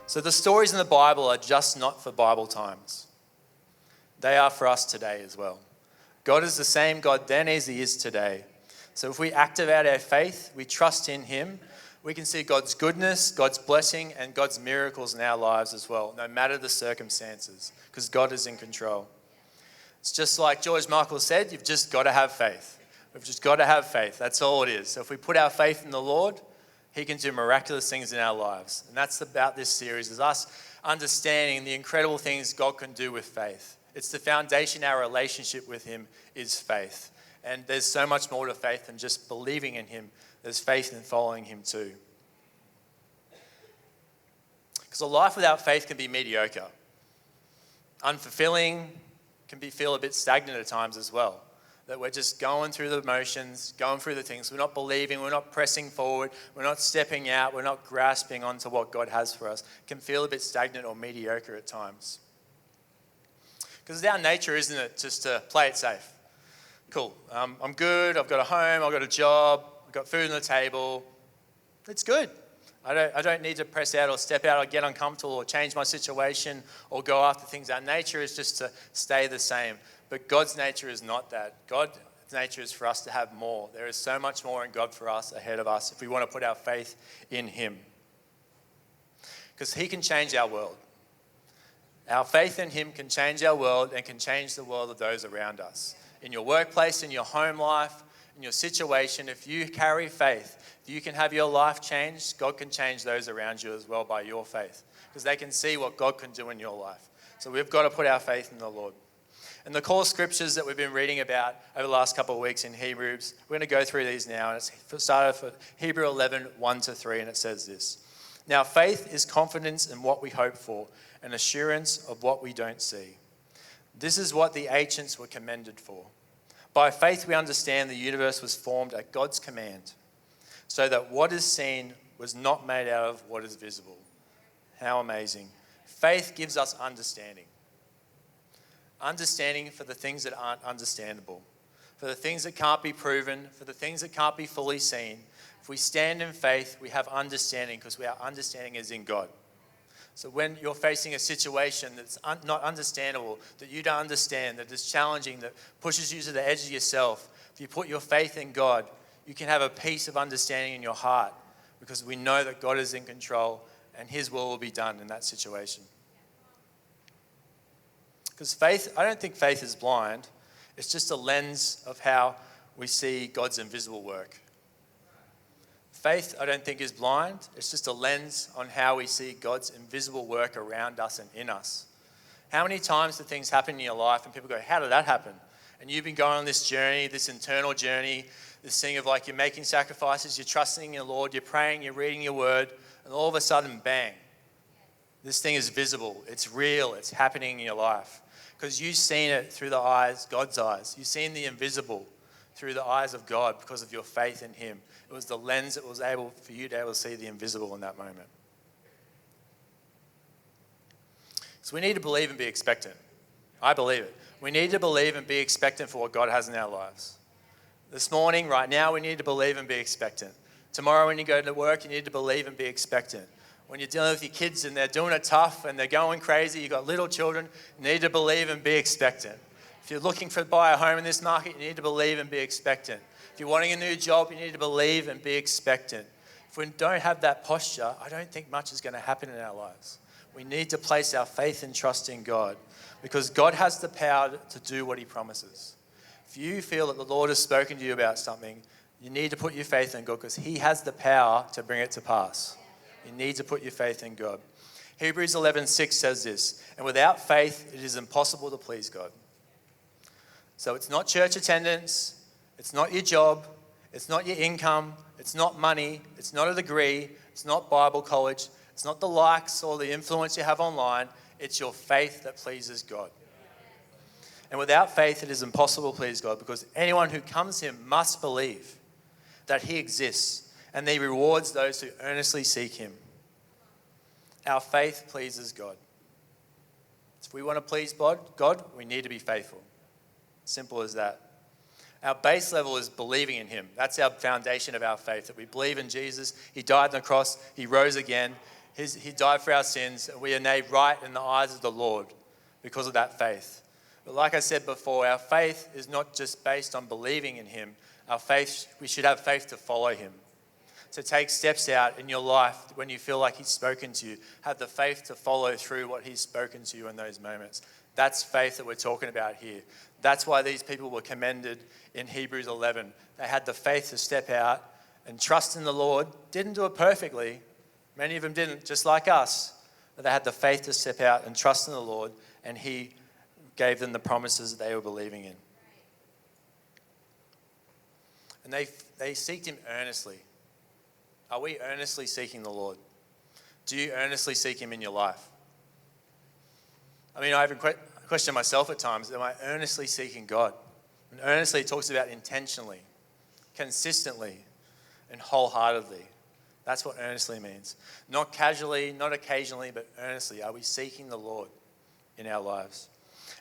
So the stories in the Bible are just not for Bible times. They are for us today as well. God is the same God then as he is today. So if we activate our faith, we trust in him, we can see God's goodness, God's blessing, and God's miracles in our lives as well, no matter the circumstances, because God is in control. It's just like George Michael said, you've just got to have faith. We've just got to have faith. That's all it is. So if we put our faith in the Lord, he can do miraculous things in our lives. And that's about this series, is us understanding the incredible things God can do with faith. It's the foundation, our relationship with him is faith. And there's so much more to faith than just believing in him. There's faith in following him too. Because a life without faith can be mediocre. Unfulfilling, can feel a bit stagnant at times as well. That we're just going through the motions, going through the things. We're not believing, we're not pressing forward, we're not stepping out, we're not grasping onto what God has for us. It can feel a bit stagnant or mediocre at times. Because it's our nature, isn't it, just to play it safe. Cool, I'm good, I've got a home, I've got a job, I've got food on the table. It's good. I don't need to press out or step out or get uncomfortable or change my situation or go after things. Our nature is just to stay the same. But God's nature is not that. God's nature is for us to have more. There is so much more in God for us, ahead of us, if we want to put our faith in him. Because he can change our world. Our faith in him can change our world and can change the world of those around us. In your workplace, in your home life, in your situation, if you carry faith, if you can have your life changed, God can change those around you as well by your faith. Because they can see what God can do in your life. So we've got to put our faith in the Lord. And the core scriptures that we've been reading about over the last couple of weeks in Hebrews, we're going to go through these now. And it's started for Hebrew 11, 1-3, and it says this. Now faith is confidence in what we hope for and assurance of what we don't see. This is what the ancients were commended for. By faith we understand the universe was formed at God's command, so that what is seen was not made out of what is visible. How amazing. Faith gives us understanding. Understanding for the things that aren't understandable, for the things that can't be proven, for the things that can't be fully seen. If we stand in faith, we have understanding because our understanding is in God. So when you're facing a situation that's not understandable, that you don't understand, that is challenging, that pushes you to the edge of yourself, if you put your faith in God, you can have a peace of understanding in your heart because we know that God is in control and his will be done in that situation. Because faith, I don't think faith is blind. It's just a lens of how we see God's invisible work. Faith, I don't think, is blind. It's just a lens on how we see God's invisible work around us and in us. How many times do things happen in your life and people go, how did that happen? And you've been going on this journey, this internal journey, this thing of like you're making sacrifices, you're trusting in your Lord, you're praying, you're reading your word, and all of a sudden, bang, this thing is visible. It's real. It's happening in your life. Because you've seen it through the eyes, God's eyes. You've seen the invisible through the eyes of God because of your faith in him. It was the lens that was able for you to be able to see the invisible in that moment. So we need to believe and be expectant. I believe it. We need to believe and be expectant for what God has in our lives. This morning, right now, we need to believe and be expectant. Tomorrow when you go to work, you need to believe and be expectant. When you're dealing with your kids and they're doing it tough and they're going crazy, you've got little children, you need to believe and be expectant. If you're looking to buy a home in this market, you need to believe and be expectant. If you're wanting a new job, you need to believe and be expectant. If we don't have that posture, I don't think much is going to happen in our lives. We need to place our faith and trust in God because God has the power to do what he promises. If you feel that the Lord has spoken to you about something, you need to put your faith in God because he has the power to bring it to pass. You need to put your faith in God. Hebrews 11:6 says this, and without faith, it is impossible to please God. So it's not church attendance, it's not your job, it's not your income, it's not money, it's not a degree, it's not Bible college, it's not the likes or the influence you have online, it's your faith that pleases God. And without faith, it is impossible to please God, because anyone who comes to him must believe that he exists, and that he rewards those who earnestly seek him. Our faith pleases God. If we want to please God, we need to be faithful. Simple as that. Our base level is believing in him. That's our foundation of our faith, that we believe in Jesus. He died on the cross. He rose again. He died for our sins. And we are made right in the eyes of the Lord because of that faith. But like I said before, our faith is not just based on believing in him. Our faith, we should have faith to follow him. To take steps out in your life when you feel like he's spoken to you. Have the faith to follow through what he's spoken to you in those moments. That's faith that we're talking about here. That's why these people were commended in Hebrews 11. They had the faith to step out and trust in the Lord. Didn't do it perfectly. Many of them didn't, just like us. But they had the faith to step out and trust in the Lord, and he gave them the promises that they were believing in. And they seeked him earnestly. Are we earnestly seeking the Lord? Do you earnestly seek him in your life? I mean, I even question myself at times. Am I earnestly seeking God? And earnestly talks about intentionally, consistently, and wholeheartedly. That's what earnestly means. Not casually, not occasionally, but earnestly. Are we seeking the Lord in our lives?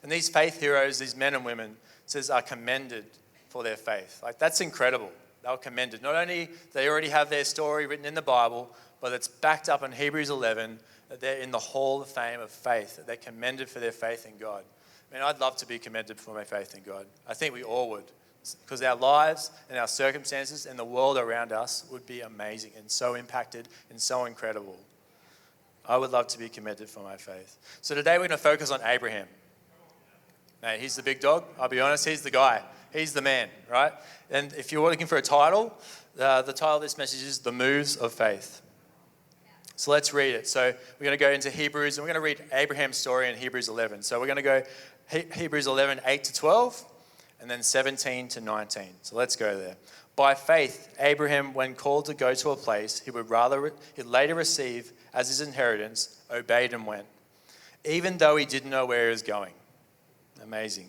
And these faith heroes, these men and women, says are commended for their faith. Like, that's incredible. They were commended. Not only do they already have their story written in the Bible, but it's backed up in Hebrews 11 that they're in the Hall of Fame of faith, that they're commended for their faith in God. I mean, I'd love to be commended for my faith in God. I think we all would, because our lives and our circumstances and the world around us would be amazing and so impacted and so incredible. I would love to be commended for my faith. So today we're going to focus on Abraham. Mate, he's the big dog. I'll be honest, he's the guy. He's the man, right? And if you're looking for a title, the title of this message is The Moves of Faith. So let's read it. So we're going to go into Hebrews, and we're going to read Abraham's story in Hebrews 11. So we're going to go Hebrews 11, 8 to 12, and then 17 to 19. So let's go there. By faith, Abraham, when called to go to a place he'd later receive as his inheritance, obeyed and went, even though he didn't know where he was going. Amazing.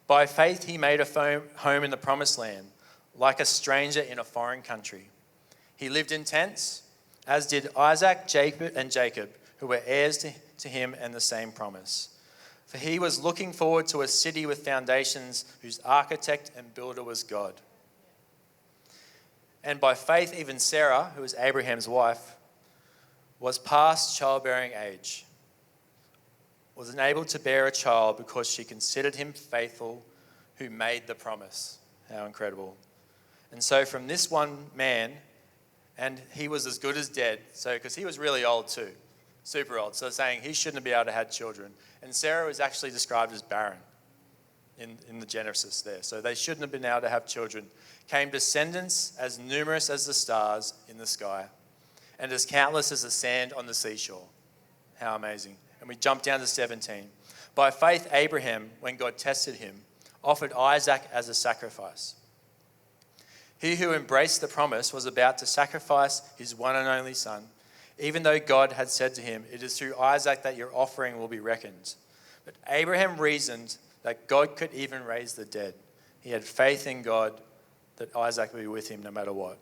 By faith, he made a home in the promised land, like a stranger in a foreign country. He lived in tents, as did Isaac, Jacob, who were heirs to him and the same promise. For he was looking forward to a city with foundations, whose architect and builder was God. And by faith, even Sarah, who was Abraham's wife, was past childbearing age, was enabled to bear a child because she considered him faithful who made the promise. How incredible. And so from this one man, and he was as good as dead, so because he was really old too, super old, so saying he shouldn't be able to have children. And Sarah was actually described as barren in the Genesis there, so they shouldn't have been able to have children. Came descendants as numerous as the stars in the sky, and as countless as the sand on the seashore. How amazing. And we jump down to 17. By faith, Abraham, when God tested him, offered Isaac as a sacrifice. He who embraced the promise was about to sacrifice his one and only son, even though God had said to him, "It is through Isaac that your offering will be reckoned." But Abraham reasoned that God could even raise the dead. He had faith in God that Isaac would be with him no matter what.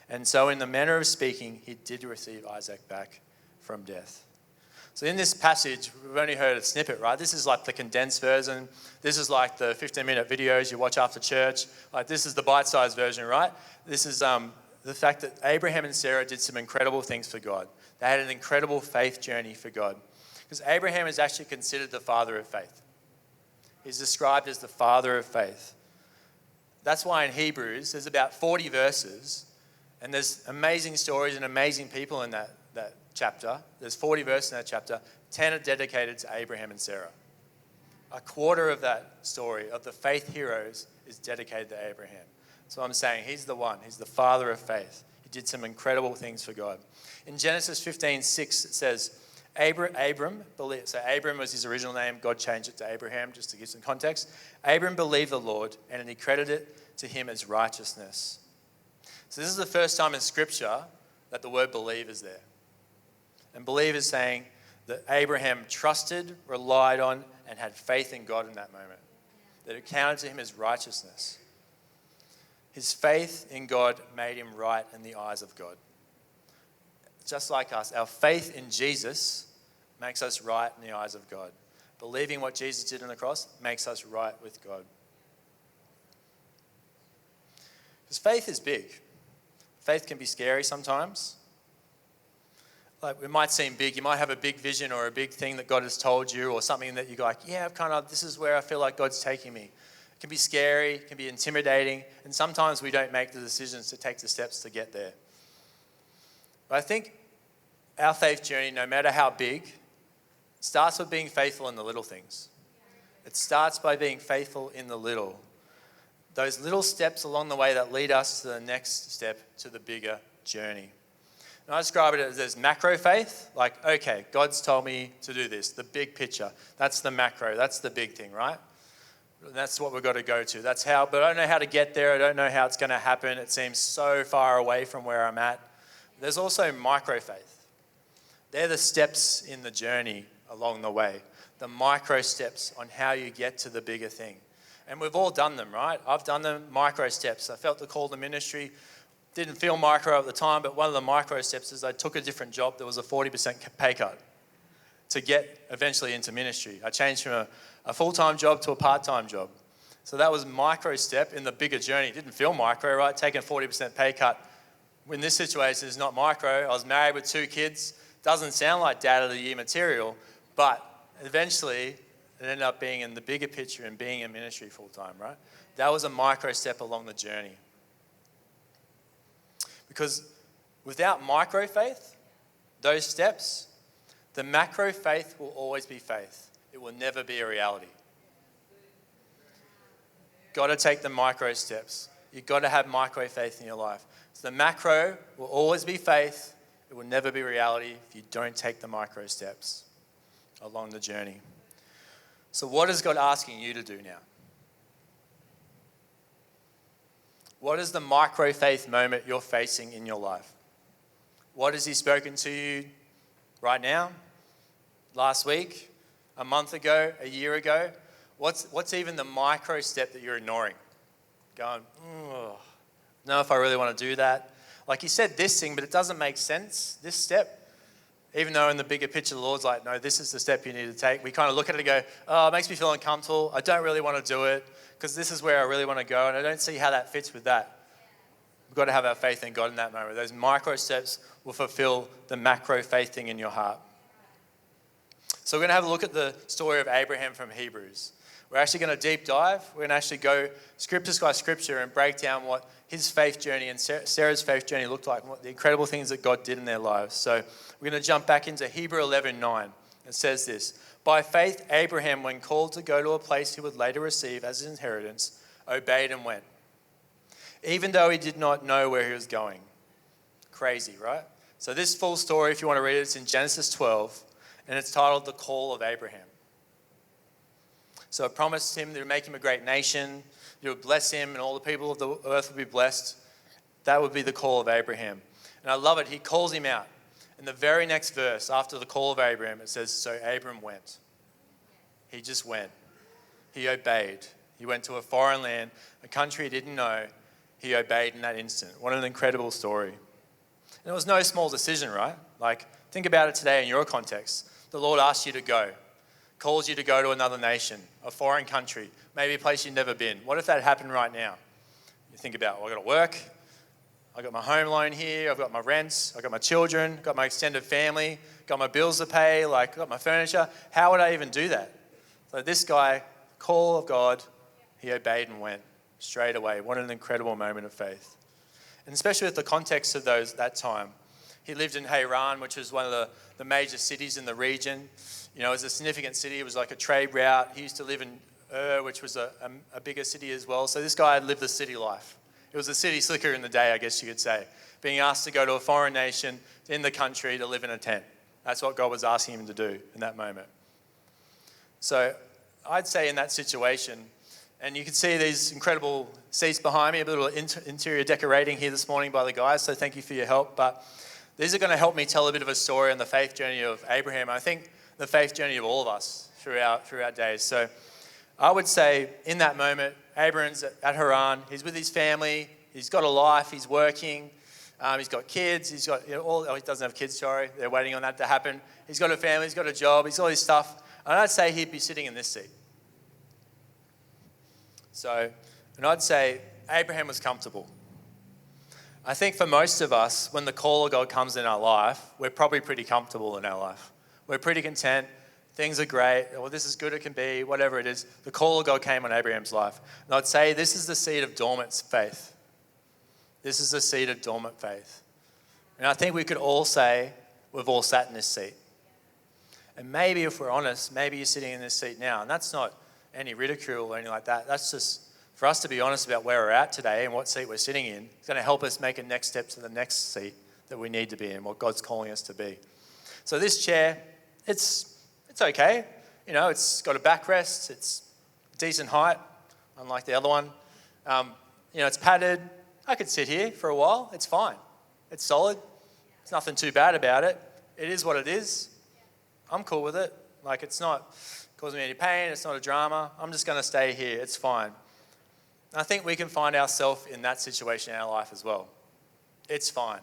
And so in the manner of speaking, he did receive Isaac back from death. So in this passage, we've only heard a snippet, right? This is like the condensed version. This is like the 15-minute videos you watch after church. Like, this is the bite-sized version, right? This is the fact that Abraham and Sarah did some incredible things for God. They had an incredible faith journey for God. Because Abraham is actually considered the father of faith. He's described as the father of faith. That's why in Hebrews, there's about 40 verses, and there's amazing stories and amazing people in that chapter. There's 40 verses in that chapter. 10 are dedicated to Abraham and Sarah. A quarter of that story of the faith heroes is dedicated to Abraham. So I'm saying he's the one. He's the father of faith. He did some incredible things for God. In Genesis 15:6, it says, Abram believed. So Abram was his original name. God changed it to Abraham, just to give some context. Abram believed the Lord, and he credited it to him as righteousness. So this is the first time in Scripture that the word believe is there. And believe is saying that Abraham trusted, relied on, and had faith in God in that moment. that it counted to him as righteousness. His faith in God made him right in the eyes of God. Just like us, our faith in Jesus makes us right in the eyes of God. Believing what Jesus did on the cross makes us right with God. Because faith is big. Faith can be scary sometimes. Like, it might seem big. You might have a big vision or a big thing that God has told you, or something that you're like, yeah, this is where I feel like God's taking me. It can be scary, it can be intimidating, and sometimes we don't make the decisions to take the steps to get there. But I think our faith journey, no matter how big, starts with being faithful in the little things. It starts by being faithful in the little. Those little steps along the way that lead us to the next step, to the bigger journey. And I describe it as macro faith, like, okay, God's told me to do this, the big picture. That's the macro, that's the big thing, right? That's what we've got to go to. That's how, but I don't know how to get there. I don't know how it's going to happen. It seems so far away from where I'm at. There's also micro faith. They're the steps in the journey along the way, the micro steps on how you get to the bigger thing. And we've all done them, right? I've done them, micro steps. I felt the call to ministry. Didn't feel micro at the time, but one of the micro steps is I took a different job. There was a 40% pay cut to get eventually into ministry. I changed from a full-time job to a part-time job. So that was a micro step in the bigger journey. It didn't feel micro, right? Taking a 40% pay cut in this situation is not micro. I was married with 2 kids. Doesn't sound like dad of the year material, but eventually it ended up being in the bigger picture and being in ministry full-time, right? That was a micro step along the journey. Because without micro faith, those steps, the macro faith will always be faith. It will never be a reality. Got to take the micro steps. You've got to have micro faith in your life. So the macro will always be faith. It will never be reality if you don't take the micro steps along the journey. So what is God asking you to do now? What is the micro faith moment you're facing in your life? What has He spoken to you right now? Last week? A month ago? A year ago? What's even the micro step that you're ignoring? Going, oh, I don't know if I really want to do that. Like, He said this thing, but it doesn't make sense, this step. Even though in the bigger picture, the Lord's like, no, this is the step you need to take. We kind of look at it and go, oh, it makes me feel uncomfortable. I don't really want to do it because this is where I really want to go, and I don't see how that fits with that. We've got to have our faith in God in that moment. Those micro steps will fulfill the macro faith thing in your heart. So we're going to have a look at the story of Abraham from Hebrews. We're actually going to deep dive. We're going to actually go scripture by scripture and break down what his faith journey and Sarah's faith journey looked like and what the incredible things that God did in their lives. So we're going to jump back into Hebrews 11:9. It says this: by faith, Abraham, when called to go to a place he would later receive as his inheritance, obeyed and went, even though he did not know where he was going. Crazy, right? So this full story, if you want to read it, it's in Genesis 12, and it's titled The Call of Abraham. So it promised him to make him a great nation, it would bless him, and all the people of the earth would be blessed. That would be the call of Abraham. And I love it. He calls him out. In the very next verse, after the call of Abraham, it says, so Abram went. He just went. He obeyed. He went to a foreign land, a country he didn't know. He obeyed in that instant. What an incredible story. And it was no small decision, right? Like, think about it today in your context. The Lord asks you to go, calls you to go to another nation, a foreign country, maybe a place you've never been. What if that happened right now? You think about, well, I've got to work. I've got my home loan here. I've got my rents. I've got my children. I've got my extended family. Got my bills to pay. Like, I've got my furniture. How would I even do that? So this guy, call of God, he obeyed and went straight away. What an incredible moment of faith. And especially with the context of that time. He lived in Haran, which was one of the major cities in the region. You know, it was a significant city. It was like a trade route. He used to live in which was a bigger city as well. So this guy had lived the city life. It was a city slicker in the day, I guess you could say. Being asked to go to a foreign nation in the country to live in a tent. That's what God was asking him to do in that moment. So I'd say in that situation, and you can see these incredible seats behind me, a little interior decorating here this morning by the guys, so thank you for your help. But these are going to help me tell a bit of a story on the faith journey of Abraham. I think the faith journey of all of us through our days. So I would say in that moment, Abraham's at Haran. He's with his family. He's got a life. He's working. He's got kids. He's got he doesn't have kids, sorry. They're waiting on that to happen. He's got a family. He's got a job. He's got all his stuff. And I'd say he'd be sitting in this seat. And I'd say Abraham was comfortable. I think for most of us, when the call of God comes in our life, we're probably pretty comfortable in our life. We're pretty content. Things are great. Well, this is good it can be, whatever it is. The call of God came on Abraham's life. And I'd say this is the seed of dormant faith. This is the seed of dormant faith. And I think we could all say we've all sat in this seat. And maybe if we're honest, maybe you're sitting in this seat now. And that's not any ridicule or anything like that. That's just for us to be honest about where we're at today and what seat we're sitting in. It's going to help us make a next step to the next seat that we need to be in, what God's calling us to be. So this chair, it's okay. It's got a backrest. It's decent height, unlike the other one. It's padded. I could sit here for a while. It's fine. It's solid. There's nothing too bad about it. It is what it is. I'm cool with it. It's not causing me any pain. It's not a drama. I'm just going to stay here. It's fine. And I think we can find ourselves in that situation in our life as well. It's fine.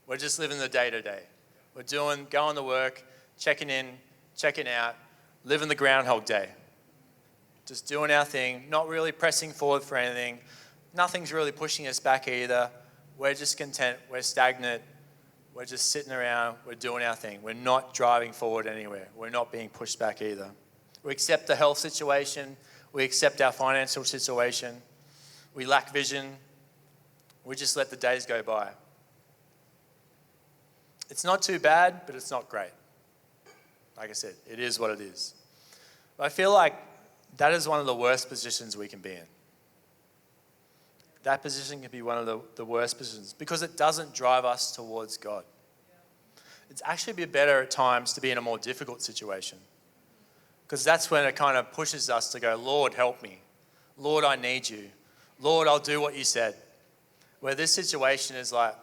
We're just living the day-to-day. We're going to work, checking in, checking out, living the Groundhog Day. Just doing our thing, not really pressing forward for anything. Nothing's really pushing us back either. We're just content. We're stagnant. We're just sitting around. We're doing our thing. We're not driving forward anywhere. We're not being pushed back either. We accept the health situation. We accept our financial situation. We lack vision. We just let the days go by. It's not too bad, but it's not great. Like I said, it is what it is. But I feel like that is one of the worst positions we can be in. That position can be one of the worst positions because it doesn't drive us towards God. It's actually better at times to be in a more difficult situation because that's when it kind of pushes us to go, Lord, help me. Lord, I need you. Lord, I'll do what you said. Where this situation is like,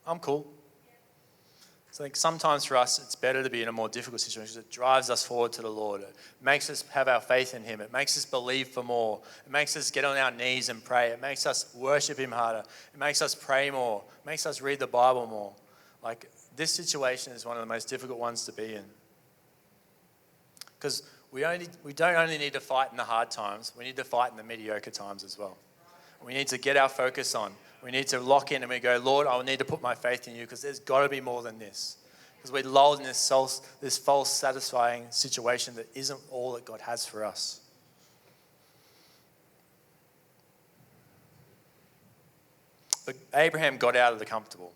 I'm cool. So I think sometimes for us, it's better to be in a more difficult situation because it drives us forward to the Lord. It makes us have our faith in Him. It makes us believe for more. It makes us get on our knees and pray. It makes us worship Him harder. It makes us pray more. It makes us read the Bible more. This situation is one of the most difficult ones to be in. Because we don't only need to fight in the hard times, we need to fight in the mediocre times as well. We need to get our focus on. We need to lock in and we go, Lord, I need to put my faith in you because there's got to be more than this. Because we're lulled in this false, satisfying situation that isn't all that God has for us. But Abraham got out of the comfortable.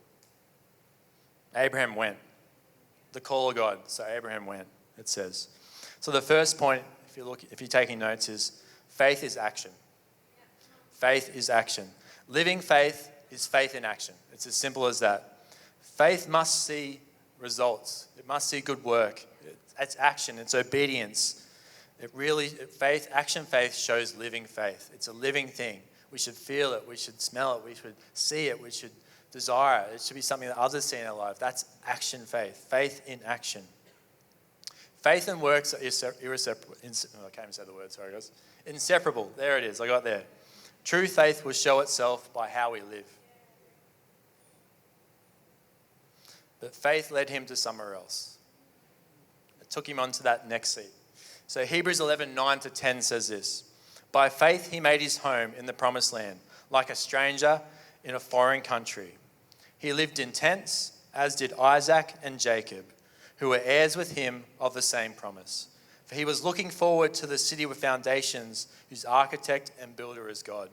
Abraham went. The call of God. So Abraham went, it says. So the first point, if you're taking notes, is faith is action. Faith is action. Living faith is faith in action. It's as simple as that. Faith must see results. It must see good work. It's action. It's obedience. Action faith shows living faith. It's a living thing. We should feel it. We should smell it. We should see it. We should desire it. It should be something that others see in our life. That's action faith. Faith in action. Faith and works are inseparable. I can't even say the word, sorry guys. Inseparable. There it is. I got there. True faith will show itself by how we live. But faith led him to somewhere else. It took him onto that next seat. So Hebrews 11:9-10 says this. By faith he made his home in the promised land, like a stranger in a foreign country. He lived in tents, as did Isaac and Jacob, who were heirs with him of the same promise. For he was looking forward to the city with foundations, whose architect and builder is God.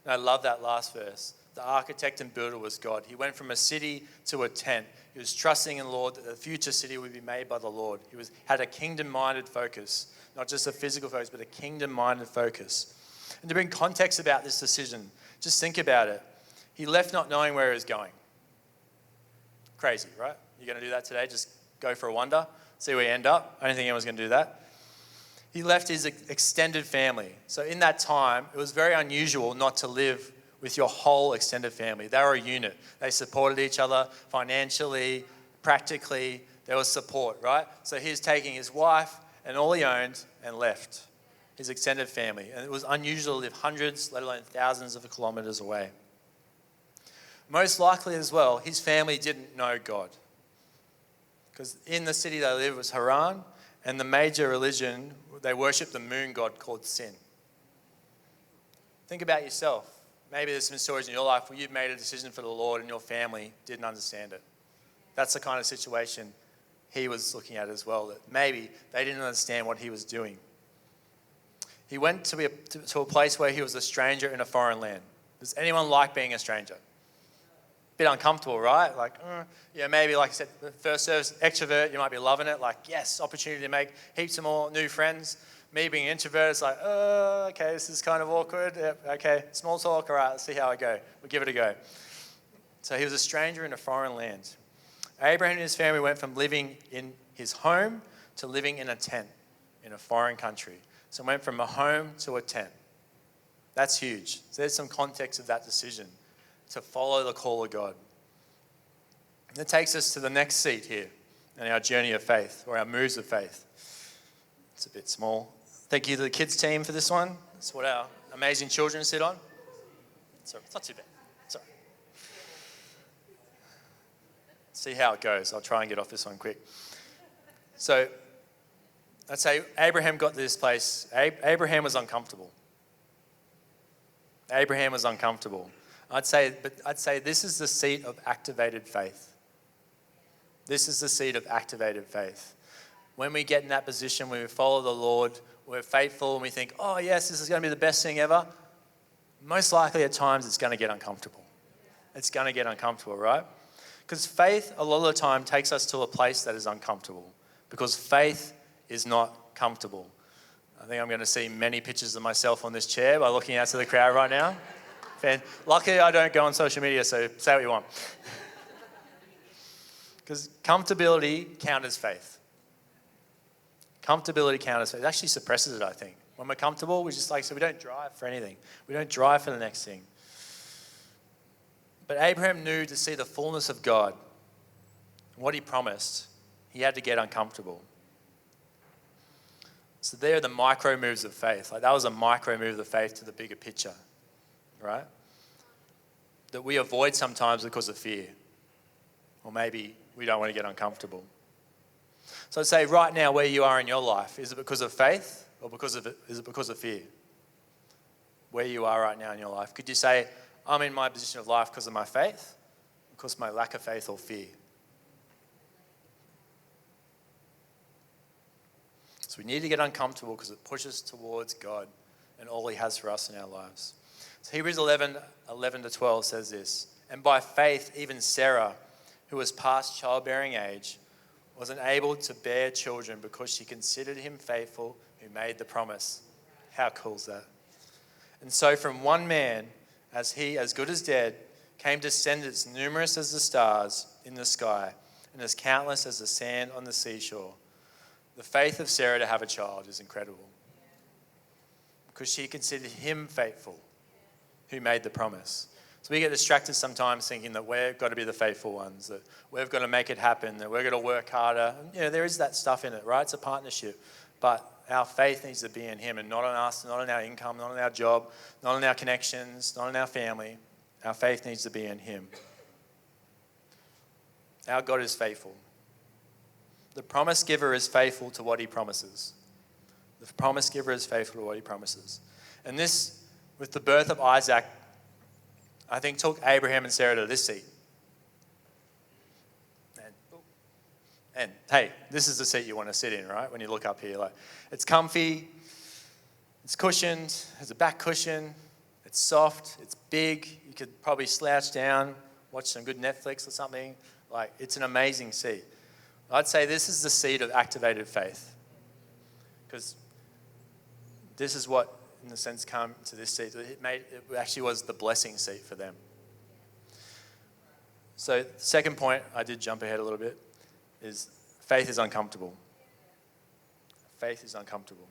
And I love that last verse. The architect and builder was God. He went from a city to a tent. He was trusting in the Lord that the future city would be made by the Lord. He had a kingdom-minded focus, not just a physical focus, but a kingdom-minded focus. And to bring context about this decision, just think about it. He left not knowing where he was going. Crazy, right? You're going to do that today? Just go for a wander, see where you end up. I don't think anyone's going to do that. He left his extended family. So in that time, it was very unusual not to live with your whole extended family. They were a unit. They supported each other financially, practically. There was support, right? So he's taking his wife and all he owned and left. his extended family. And it was unusual to live hundreds, let alone thousands of kilometers away. Most likely as well, his family didn't know God. Because in the city they lived was Haran, and the major religion, they worshipped the moon god called Sin. Think about yourself. Maybe there's some stories in your life where you've made a decision for the Lord and your family didn't understand it. That's the kind of situation he was looking at as well, that maybe they didn't understand what he was doing. He went to a place where he was a stranger in a foreign land. Does anyone like being a stranger? Bit uncomfortable, right? Like, maybe like I said, first service, extrovert, you might be loving it. Like, yes, opportunity to make heaps of more new friends. Me being an introvert, it's like, okay, this is kind of awkward. Yep, okay, small talk, all right, let's see how I go. We'll give it a go. So he was a stranger in a foreign land. Abraham and his family went from living in his home to living in a tent in a foreign country. So went from a home to a tent. That's huge. So there's some context of that decision to follow the call of God. And that takes us to the next seat here in our journey of faith, or our moves of faith. It's a bit small. Thank you to the kids team for this one. That's what our amazing children sit on. Sorry, it's not too bad. Sorry. See how it goes. I'll try and get off this one quick. So, let's say Abraham got to this place. Abraham was uncomfortable. Abraham was uncomfortable. I'd say this is the seat of activated faith. This is the seat of activated faith. When we get in that position, when we follow the Lord, we're faithful, and we think, oh yes, this is going to be the best thing ever, most likely at times it's going to get uncomfortable. It's going to get uncomfortable, right? Because faith, a lot of the time, takes us to a place that is uncomfortable. Because faith is not comfortable. I think I'm going to see many pictures of myself on this chair by looking out to the crowd right now. Luckily, I don't go on social media, so say what you want. Because comfortability counters faith. Comfortability counters faith. It actually suppresses it, I think. When we're comfortable, we just we don't drive for anything. We don't drive for the next thing. But Abraham knew to see the fullness of God, what he promised, he had to get uncomfortable. So there are the micro moves of faith. That was a micro move of faith to the bigger picture, right? That we avoid sometimes because of fear. Or maybe we don't want to get uncomfortable. So I'd say right now where you are in your life, is it because of faith or is it because of fear? Where you are right now in your life. Could you say, I'm in my position of life because of my faith, because of my lack of faith or fear? So we need to get uncomfortable because it pushes towards God and all he has for us in our lives. So Hebrews 11:11-12 says this, and by faith even Sarah, who was past childbearing age, was enabled to bear children because she considered him faithful who made the promise. How cool is that? And so from one man, as good as dead, came descendants numerous as the stars in the sky and as countless as the sand on the seashore. The faith of Sarah to have a child is incredible because she considered him faithful who made the promise. So we get distracted sometimes thinking that we've got to be the faithful ones, that we've got to make it happen, that we've got to work harder. There is that stuff in it, right? It's a partnership. But our faith needs to be in him and not on us, not on our income, not on our job, not on our connections, not on our family. Our faith needs to be in him. Our God is faithful. The promise giver is faithful to what he promises. The promise giver is faithful to what he promises. And this, with the birth of Isaac, I think took Abraham and Sarah to this seat. And hey, this is the seat you want to sit in, right? When you look up here, it's comfy, it's cushioned, there's a back cushion, it's soft, it's big. You could probably slouch down, watch some good Netflix or something. It's an amazing seat. I'd say this is the seat of activated faith, because this is what, in a sense, come to this seat. It actually was the blessing seat for them. So, second point, I did jump ahead a little bit, is faith is uncomfortable. Faith is uncomfortable.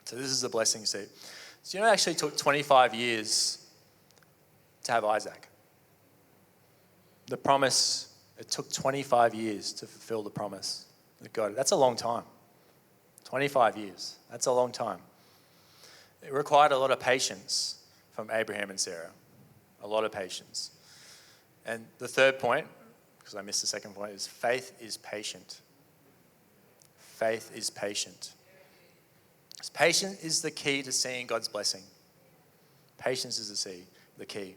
So this is the blessing seat. So it actually took 25 years to have Isaac. The promise, it took 25 years to fulfill the promise of God. That's a long time. 25 years. That's a long time. It required a lot of patience from Abraham and Sarah. A lot of patience. And the third point, because I missed the second point, is faith is patient. Faith is patient. Patience is the key to seeing God's blessing. Patience is the key.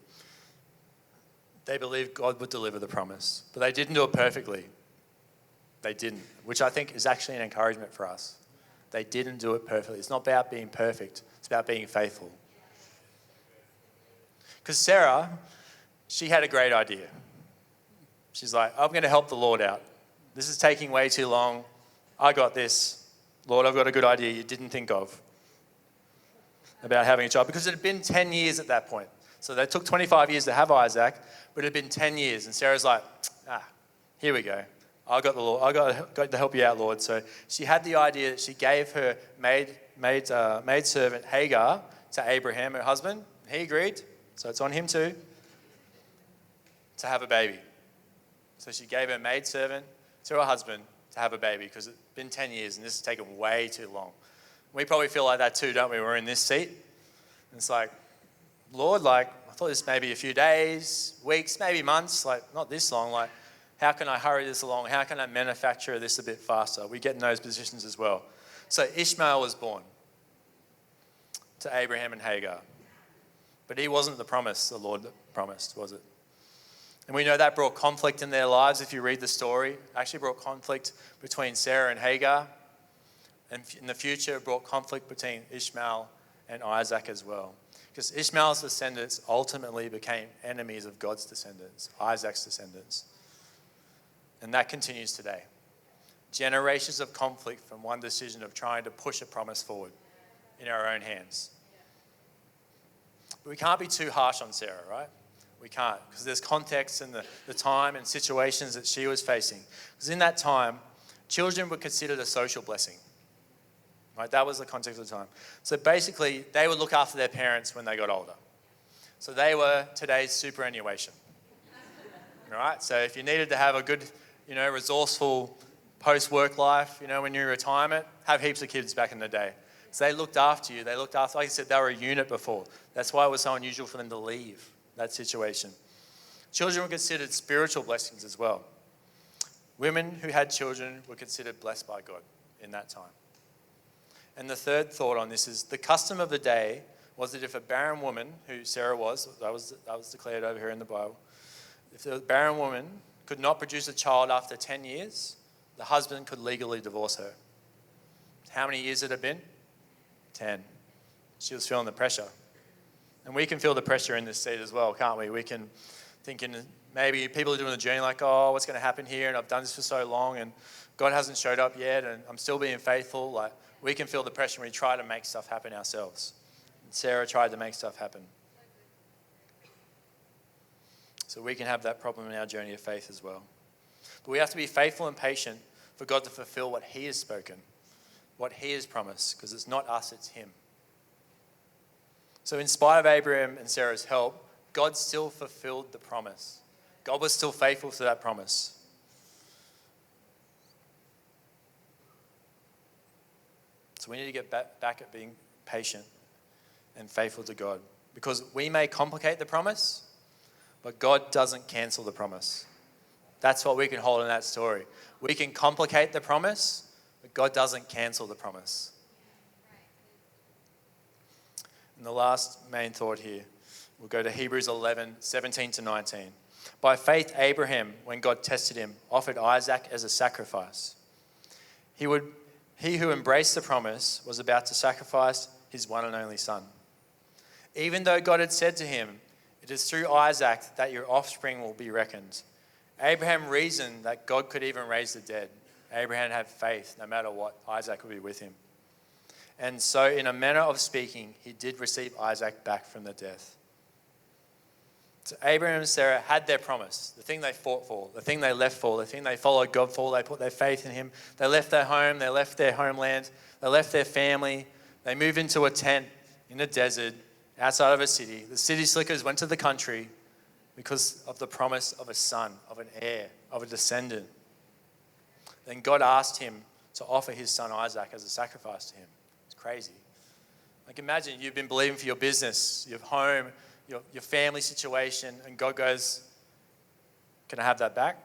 They believed God would deliver the promise, but they didn't do it perfectly. They didn't, which I think is actually an encouragement for us. They didn't do it perfectly. It's not about being perfect. It's about being faithful. Because Sarah, she had a great idea. She's like, I'm going to help the Lord out. This is taking way too long. I got this. Lord, I've got a good idea you didn't think of about having a child. Because it had been 10 years at that point. So they took 25 years to have Isaac, but it had been 10 years. And Sarah's like, here we go. I got to help you out, Lord. So she had the idea that she gave her maid servant Hagar to Abraham, her husband. He agreed, so it's on him too, to have a baby. So she gave her maid servant to her husband to have a baby because it's been 10 years and this has taken way too long. We probably feel like that too, don't we? We're in this seat. And it's like, Lord, I thought this may be a few days, weeks, maybe months, not this long. How can I hurry this along? How can I manufacture this a bit faster? We get in those positions as well. So Ishmael was born to Abraham and Hagar. But he wasn't the promise the Lord promised, was it? And we know that brought conflict in their lives. If you read the story, it actually brought conflict between Sarah and Hagar. And in the future, it brought conflict between Ishmael and Isaac as well. Because Ishmael's descendants ultimately became enemies of God's descendants, Isaac's descendants. And that continues today. Generations of conflict from one decision of trying to push a promise forward in our own hands. But we can't be too harsh on Sarah, right? We can't, because there's context and the time and situations that she was facing. Because in that time, children were considered a social blessing. Right? That was the context of the time. So basically, they would look after their parents when they got older. So they were today's superannuation. All right? So if you needed to have a good, resourceful post-work life, when you're in retirement, have heaps of kids back in the day. So they looked after you. They looked after, like I said, they were a unit before. That's why it was so unusual for them to leave that situation. Children were considered spiritual blessings as well. Women who had children were considered blessed by God in that time. And the third thought on this is the custom of the day was that if a barren woman, who Sarah was, that was declared over here in the Bible, if the barren woman could not produce a child after 10 years, the husband could legally divorce her. How many years had it been? 10. She was feeling the pressure. And we can feel the pressure in this seat as well, can't we? We can think maybe people are doing the journey like, oh, what's going to happen here? And I've done this for so long and God hasn't showed up yet and I'm still being faithful. We can feel the pressure when we try to make stuff happen ourselves. And Sarah tried to make stuff happen. So we can have that problem in our journey of faith as well. But we have to be faithful and patient for God to fulfill what he has spoken, what he has promised, because it's not us, it's him. So in spite of Abraham and Sarah's help, God still fulfilled the promise. God was still faithful to that promise. So we need to get back at being patient and faithful to God. Because we may complicate the promise, but God doesn't cancel the promise. That's what we can hold in that story. We can complicate the promise, but God doesn't cancel the promise. And the last main thought here, we'll go to Hebrews 11, 17 to 19. By faith, Abraham, when God tested him, offered Isaac as a sacrifice. He who embraced the promise was about to sacrifice his one and only son. Even though God had said to him, it is through Isaac that your offspring will be reckoned. Abraham reasoned that God could even raise the dead. Abraham had faith, no matter what, Isaac would be with him. And so, in a manner of speaking, he did receive Isaac back from the death. So Abraham and Sarah had their promise, the thing they fought for, the thing they left for, the thing they followed God for. They put their faith in him. They left their home, they left their homeland, they left their family. They moved into a tent in a desert outside of a city. The city slickers went to the country because of the promise of a son, of an heir, of a descendant. Then God asked him to offer his son Isaac as a sacrifice to him. It's crazy. Like imagine you've been believing for your business, your home, your family situation, and God goes, can I have that back?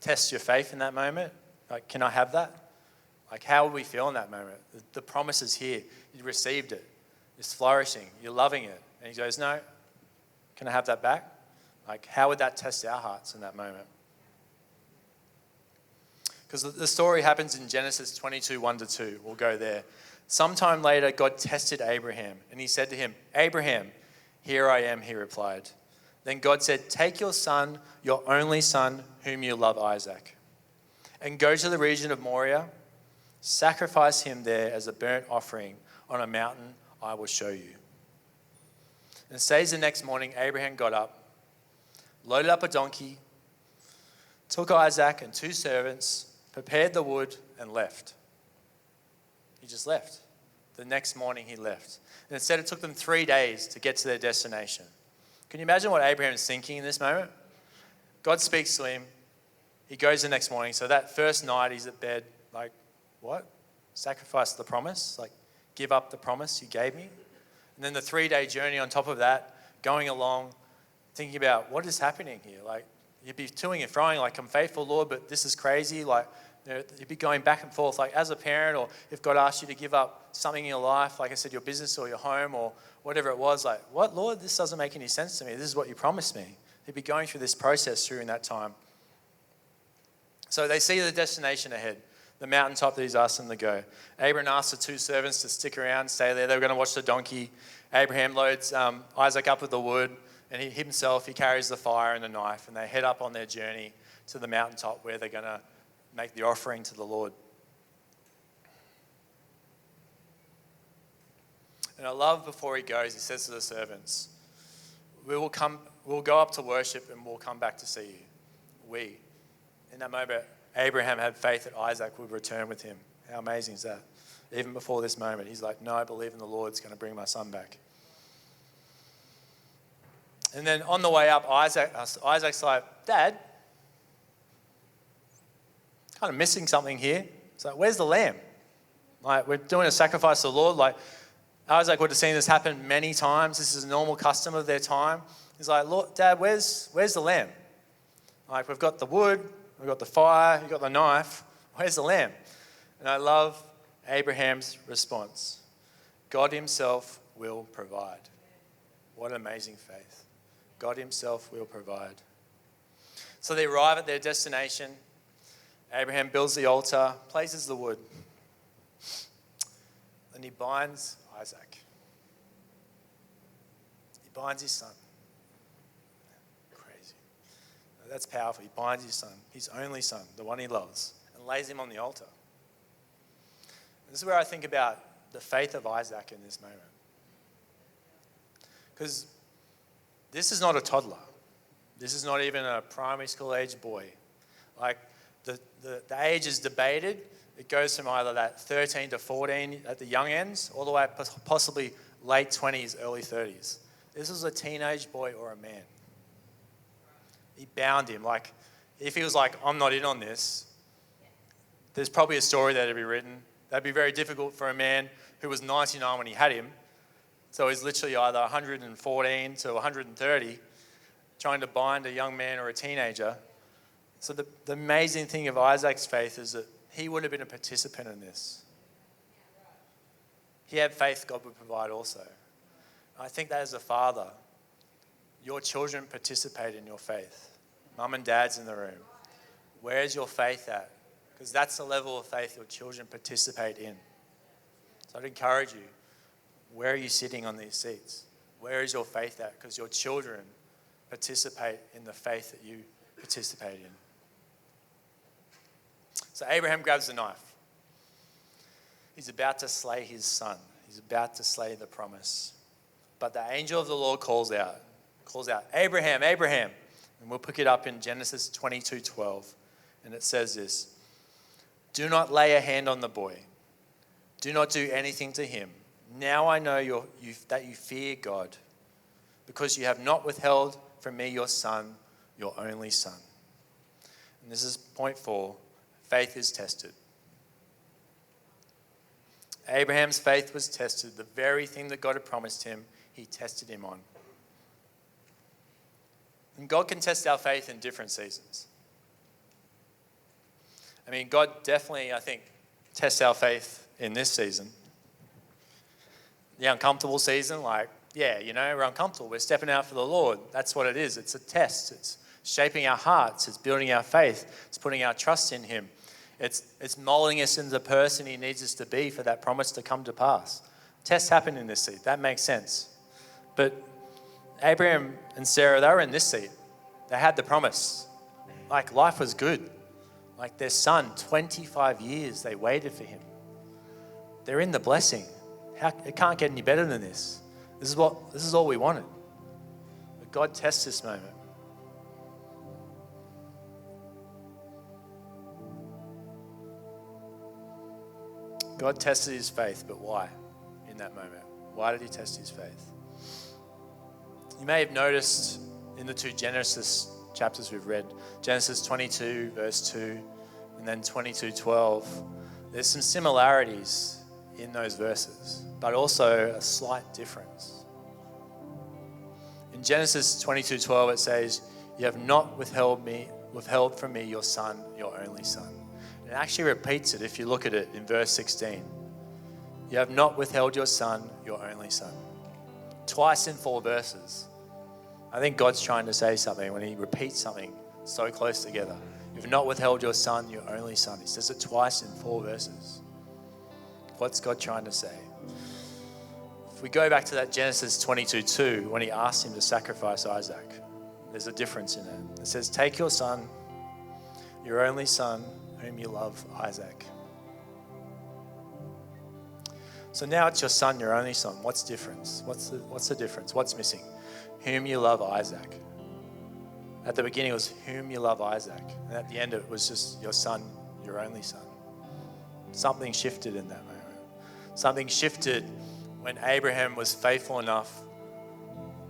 Test your faith in that moment. Like, can I have that? Like, how would we feel in that moment? The promise is here. You received it. It's flourishing. You're loving it. And he goes, no, can I have that back? Like, how would that test our hearts in that moment? Because the story happens in Genesis 22, 1-2. We'll go there. Sometime later, God tested Abraham, and he said to him, Abraham, here I am, he replied. Then God said, take your son, your only son, whom you love, Isaac, and go to the region of Moriah. Sacrifice him there as a burnt offering on a mountain I will show you. And it says the next morning, Abraham got up, loaded up a donkey, took Isaac and 2 servants, prepared the wood, and left. He just left. The next morning he left. And instead it took them 3 days to get to their destination. Can you imagine what Abraham is thinking in this moment? God speaks to him. He goes the next morning. So that first night he's at bed like, what? Sacrifice the promise? Like, give up the promise you gave me? And then the 3-day journey on top of that, going along, thinking about what is happening here? Like, you'd be toing and froing like, I'm faithful, Lord, but this is crazy. Like, you'd be going back and forth. Like, as a parent, or if God asked you to give up something in your life, like I said, your business or your home or whatever it was, like, what, Lord? This doesn't make any sense to me. This is what you promised me. He'd be going through this process during that time. So they see the destination ahead, the mountaintop that he's asked them to go. Abraham asked the 2 servants to stick around, stay there. They were going to watch the donkey. Abraham loads Isaac up with the wood, and he himself carries the fire and the knife, and they head up on their journey to the mountaintop where they're going to make the offering to the Lord. And I love before he goes, he says to the servants, we'll go up to worship and we'll come back to see you. In that moment, Abraham had faith that Isaac would return with him. How amazing is that? Even before this moment, he's like, no, I believe in the Lord's going to bring my son back. And then on the way up, Isaac's like, Dad, kind of missing something here. It's like, where's the lamb? Like, we're doing a sacrifice to the Lord. Like, Isaac would have seen this happen many times. This is a normal custom of their time. He's like, Lord, Dad, where's the lamb? Like, we've got the wood, we've got the fire, you've got the knife. Where's the lamb? And I love Abraham's response. God himself will provide. What amazing faith. God himself will provide. So they arrive at their destination. Abraham builds the altar, places the wood, and he binds Isaac. He binds his son. Crazy. That's powerful. He binds his son, his only son, the one he loves, and lays him on the altar. And this is where I think about the faith of Isaac in this moment. Because this is not a toddler. This is not even a primary school age boy. Like, the age is debated. It goes from either that 13 to 14 at the young ends, all the way up possibly late 20s, early 30s. This was a teenage boy or a man. He bound him. Like, if he was like, I'm not in on this, there's probably a story that'd be written. That'd be very difficult for a man who was 99 when he had him. So he's literally either 114 to 130 trying to bind a young man or a teenager. So the amazing thing of Isaac's faith is that he would have been a participant in this. He had faith God would provide also. I think that as a father, your children participate in your faith. Mum and dad's in the room. Where's your faith at? Because that's the level of faith your children participate in. So I'd encourage you, where are you sitting on these seats? Where is your faith at? Because your children participate in the faith that you participate in. So Abraham grabs the knife. He's about to slay his son. He's about to slay the promise. But the angel of the Lord calls out, Abraham, Abraham. And we'll pick it up in Genesis 22:12. And it says this, do not lay a hand on the boy. Do not do anything to him. Now I know that you fear God, because you have not withheld from me your son, your only son. And this is point 4. Faith is tested. Abraham's faith was tested. The very thing that God had promised him, he tested him on. And God can test our faith in different seasons. I mean, God definitely, I think, tests our faith in this season. The uncomfortable season, like, yeah, we're uncomfortable. We're stepping out for the Lord. That's what it is. It's a test. It's shaping our hearts. It's building our faith. It's putting our trust in him. It's molding us into the person he needs us to be for that promise to come to pass. Tests happen in this seat. That makes sense. But Abraham and Sarah, they were in this seat. They had the promise. Like, life was good. Like, their son, 25 years they waited for him. They're in the blessing. It can't get any better than this. This is all we wanted. But God tests this moment. God tested his faith, but why in that moment? Why did he test his faith? You may have noticed in the two Genesis chapters we've read, Genesis 22, verse 2, and then 22:12, there's some similarities in those verses, but also a slight difference. In Genesis 22:12, it says, "You have not withheld from me your son, your only son." It actually repeats it if you look at it in verse 16. "You have not withheld your son, your only son." Twice in 4 verses. I think God's trying to say something when he repeats something so close together. "You've not withheld your son, your only son." He says it twice in 4 verses. What's God trying to say? If we go back to that Genesis 22:2, when he asked him to sacrifice Isaac, there's a difference in it. It says, "Take your son, your only son, whom you love, Isaac." So now it's your son, your only son. What's the difference? What's the difference? What's missing? Whom you love, Isaac. At the beginning it was whom you love, Isaac. And at the end it was just your son, your only son. Something shifted in that moment. Something shifted when Abraham was faithful enough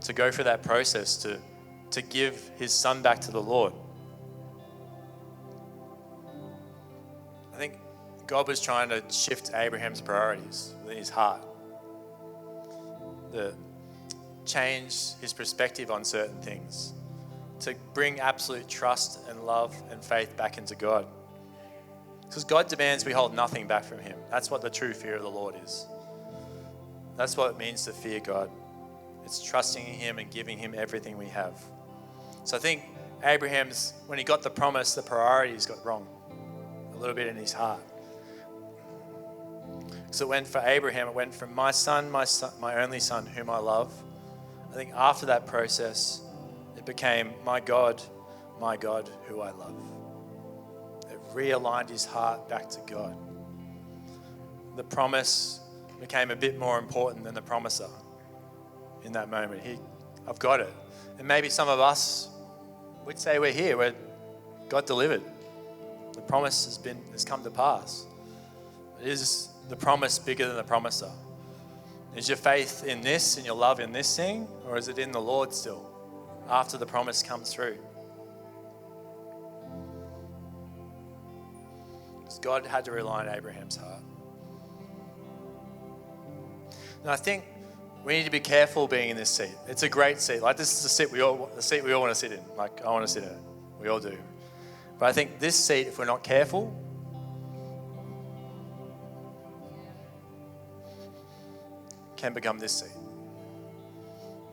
to go through that process to give his son back to the Lord. I think God was trying to shift Abraham's priorities within his heart. To change his perspective on certain things. To bring absolute trust and love and faith back into God. Because God demands we hold nothing back from him. That's what the true fear of the Lord is. That's what it means to fear God. It's trusting in him and giving him everything we have. So I think Abraham's, when he got the promise, the priorities got wrong a little bit in his heart. So it went for Abraham, it went from my son, my only son, whom I love. I think after that process, it became my God, who I love. It realigned his heart back to God. The promise became a bit more important than the promiser in that moment. I've got it. And maybe some of us, we'd say we're here, where God delivered. The promise has come to pass. Is the promise bigger than the promiser? Is your faith in this and your love in this thing, or is it in the Lord still after the promise comes through? Because God had to rely on Abraham's heart. And I think we need to be careful being in this seat. It's a great seat. Like, this is the seat we all want to sit in. Like, I want to sit in it. We all do. But I think this seat, if we're not careful, can become this seat.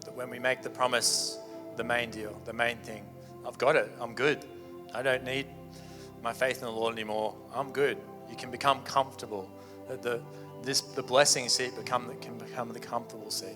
That when we make the promise the main deal, the main thing, I've got it, I'm good. I don't need my faith in the Lord anymore. I'm good. You can become comfortable. That the blessing seat can become the comfortable seat.